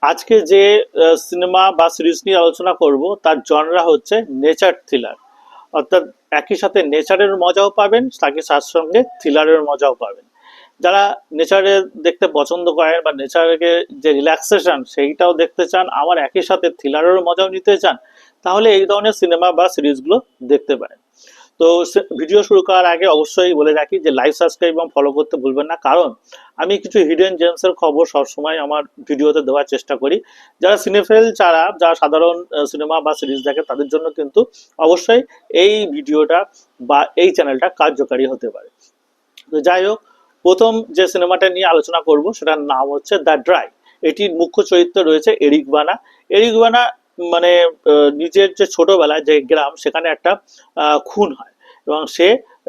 আজকে যে সিনেমা বা সিরিজ নিয়ে আলোচনা করব তার জনরা হচ্ছে নেচার থ্রিলার। অর্থাৎ একই সাথে নেচারের মজাও পাবেন, তাকে তার সঙ্গে থ্রিলারের মজাও পাবেন। যারা নেচারে দেখতে পছন্দ করেন বা নেচারকে যে রিল্যাক্সেশন সেইটাও দেখতে চান, আবার একই সাথে থ্রিলারের মজাও নিতে চান, তাহলে এই ধরনের সিনেমা বা সিরিজগুলো দেখতে পারেন। তো ভিডিও শুরু করার আগে অবশ্যই বলে রাখি যে লাইক, সাবস্ক্রাইব এবং ফলো করতে ভুলবেন না, কারণ আমি কিছু হিডেন জেমসের খবর সবসময় আমার ভিডিওতে দেওয়ার চেষ্টা করি। যারা সিনেফেল, যারা সাধারণ সিনেমা বা সিরিজ দেখে, তাদের জন্য কিন্তু অবশ্যই এই ভিডিওটা বা এই চ্যানেলটা কার্যকারী হতে পারে। তো যাই হোক, প্রথম যে সিনেমাটা নিয়ে আলোচনা করব সেটার নাম হচ্ছে দ্য ড্রাই। এটির মুখ্য চরিত্রে রয়েছে এরিক বানা। এরিক বানা মানে নিজের যে ছোটবেলায় যে গ্রাম, সেখানে একটা খুন হয় এবং সে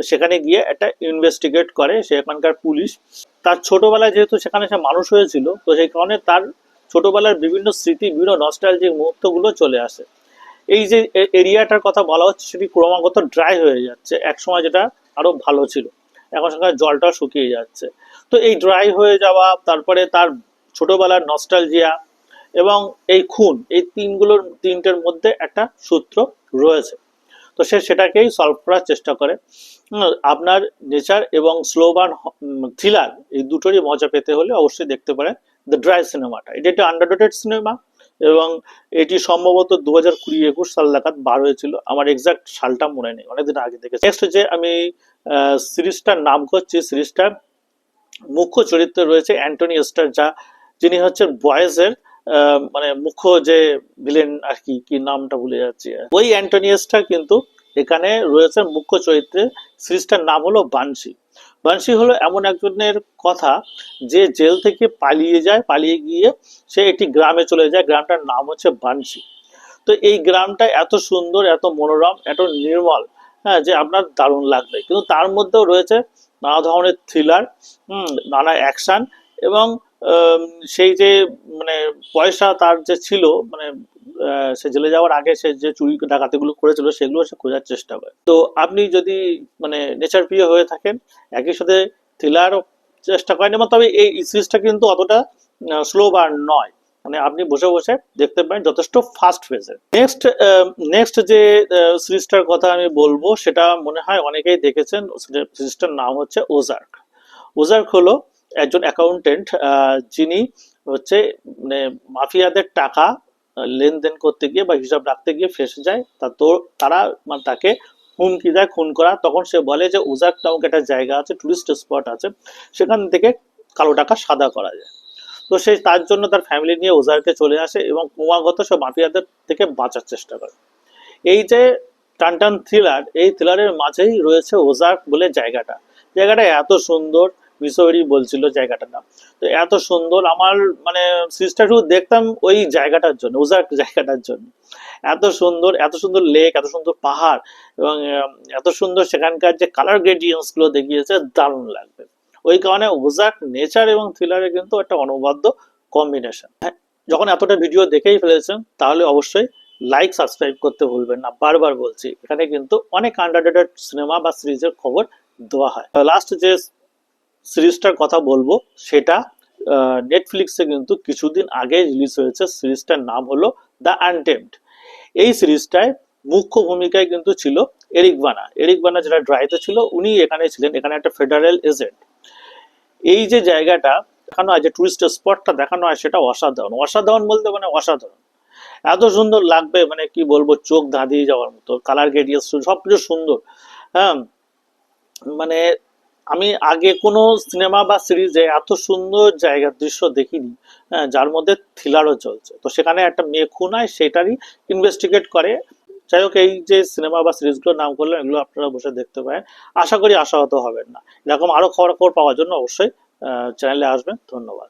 সেখানে গিয়ে একটা ইনভেস্টিগেট করে। সে এখানকার পুলিশ। তার ছোটবেলায় যেহেতু সেখানে সে মানুষ হয়েছিল, তো সেই কারণে তার ছোটবেলার বিভিন্ন স্মৃতি, বিভিন্ন নস্টালজিক মুহূর্তগুলো চলে আসে। এই যে এরিয়াটার কথা বলা হচ্ছে, সেটি ক্রমাগত ড্রাই হয়ে যাচ্ছে। একসময় যেটা আরো ভালো ছিল, এখন সেখানে জলটা শুকিয়ে যাচ্ছে। তো এই ড্রাই হয়ে যাওয়া, তারপরে তার ছোটবেলার নস্টালজিয়া এবং এই খুন, এই তিনটের মধ্যে একটা সূত্র রয়েছে। তো সে সেটাকেই সলভ করার চেষ্টা করে। আপনার নেচার এবং স্লো বার্ন থ্রিলার এই দুটোরই মজা পেতে হলে অবশ্যই দেখতে পারেন দ্য ড্রাই সিনেমাটা। এটি একটা আন্ডাররেটেড সিনেমা এবং এটি সম্ভবত 2020-21 সাল নাগাদ বার হয়েছিল। আমার এক্সাক্ট সালটা মনে নেই, অনেকদিন আগে দেখেছি। নেক্সট যে আমি সিরিজটার নাম করছি, সিরিজটার মুখ্য চরিত্রে রয়েছে অ্যান্টনি এস্টার, যিনি হচ্ছেন বয়েজের মানে মুখ্য যে ভিলেন আর কি, কি নামটা ভুলে যাচ্ছি। ওই অ্যান্টনি এস্টার কিন্তু এখানে রয়েছে মুখ্য চরিত্রে। সিরিজটার নাম হলো বানশি। বানশি হলো এমন একজনের কথা যে জেল থেকে পালিয়ে যায়, পালিয়ে গিয়ে সে একটি গ্রামে চলে যায়। গ্রামটার নাম হচ্ছে বানশি। তো এই গ্রামটা এত সুন্দর, এত মনোরম, এত নির্মল, হ্যাঁ, যে আপনার দারুণ লাগবে। কিন্তু তার মধ্যেও রয়েছে নানা ধরনের থ্রিলার, নানা অ্যাকশন এবং সেই যে মানে পয়সা তার যে ছিল, মানে সে জেলে যাওয়ার আগে সে যে চুরি ডাকাতিগুলো করেছিল সেগুলো সে খোঁজার চেষ্টা করে। তো আপনি যদি মানে নেচার প্রিয় হয়ে থাকেন, একই সাথে থ্রিলারও চেষ্টা করেন, এবং তবে এই সিরিজটা কিন্তু অতটা স্লো বার্ন নয়। মানে আপনি বসে বসে দেখতে পারেন, যথেষ্ট ফাস্ট ফেজে। নেক্সট যে সিরিজটার কথা আমি বলবো, সেটা মনে হয় অনেকেই দেখেছেন। সিরিজটার নাম হচ্ছে ওজার্ক। ওজার্ক হলো একজন অ্যাকাউন্টেন্ট, যিনি হচ্ছে মানে মাফিয়াদের টাকা লেনদেন করতে গিয়ে বা হিসাব রাখতে গিয়ে ফেসে যায়। তারা মানে তাকে হুমকি দেয় খুন করা। তখন সে বলে যে ওজার্ক নামক একটা জায়গা আছে, টুরিস্ট স্পট আছে, সেখান থেকে কালো টাকা সাদা করা যায়। তো সে তার জন্য তার ফ্যামিলি নিয়ে ওজার্কে চলে আসে এবং ক্রমাগত সব মাফিয়াদের থেকে বাঁচার চেষ্টা করে। এই যে টানটান থ্রিলার, এই থ্রিলারের মাঝেই রয়েছে ওজার্ক বলে জায়গাটা। জায়গাটা এত সুন্দর, মিসৌরি বলছিল জায়গাটার নাম। তো এত সুন্দর, আমার মানে সিরিজটা শুধু দেখতাম ওই জায়গাটার জন্য, ওজার্ক জায়গাটার জন্য। এত সুন্দর, এত সুন্দর লেক, এত সুন্দর পাহাড় এবং এত সুন্দর সেখানকার যে কালার গ্রেডিয়েন্টস গুলো দেখিয়েছে, দারুণ লাগবে। ওই কারণে ওজার্ক নেচার এবং থ্রিলারের কিন্তু একটা অনবদ্য কম্বিনেশন। যখন এতটা ভিডিও দেখেই ফেলেছেন, তাহলে অবশ্যই লাইক, সাবস্ক্রাইব করতে ভুলবেন না। বারবার বলছি, এখানে কিন্তু অনেক আন্ডাররেটেড সিনেমা বা সিরিজের খবর দেওয়া হয়। লাস্ট যে সিরিজটার কথা বলবো, সেটা নেটফ্লিক্সে কিন্তু কিছুদিন আগে রিলিজ হয়েছে। সিরিজটার নাম হলো দ্য আনটেমড। এই সিরিজটায় মুখ্য ভূমিকায় কিন্তু ছিল এরিক বানা। এরিক বানা যেটা ড্রাইতে ছিল, উনি এখানে ছিলেন। এখানে একটা ফেডারেল এজেন্ট। এই যে জায়গাটা দেখানো হয়, যে টুরিস্ট স্পটটা দেখানো হয়, সেটা অসাধারণ। অসাধারণ বলতে মানে অসাধারণ, এত সুন্দর লাগবে, মানে কি বলবো, চোখ ধাঁধিয়ে যাওয়ার মতো। কালার গ্রেডিয়েন্টস সবকিছু সুন্দর। হ্যাঁ, মানে আমি আগে কোনো সিনেমা বা সিরিজে এত সুন্দর জায়গার দৃশ্য দেখিনি, হ্যাঁ, যার মধ্যে থ্রিলারও চলছে। তো সেখানে একটা মেয়ে খুন হয়, সেটারই ইনভেস্টিগেট করে। যাই হোক, এই যে সিনেমা বা সিরিজগুলোর নাম করলাম, এগুলো আপনারা বসে দেখতে পারেন। আশা করি আশাহত হবেন না। এরকম আরো খবর পাওয়ার জন্য অবশ্যই চ্যানেলে আসবেন। ধন্যবাদ।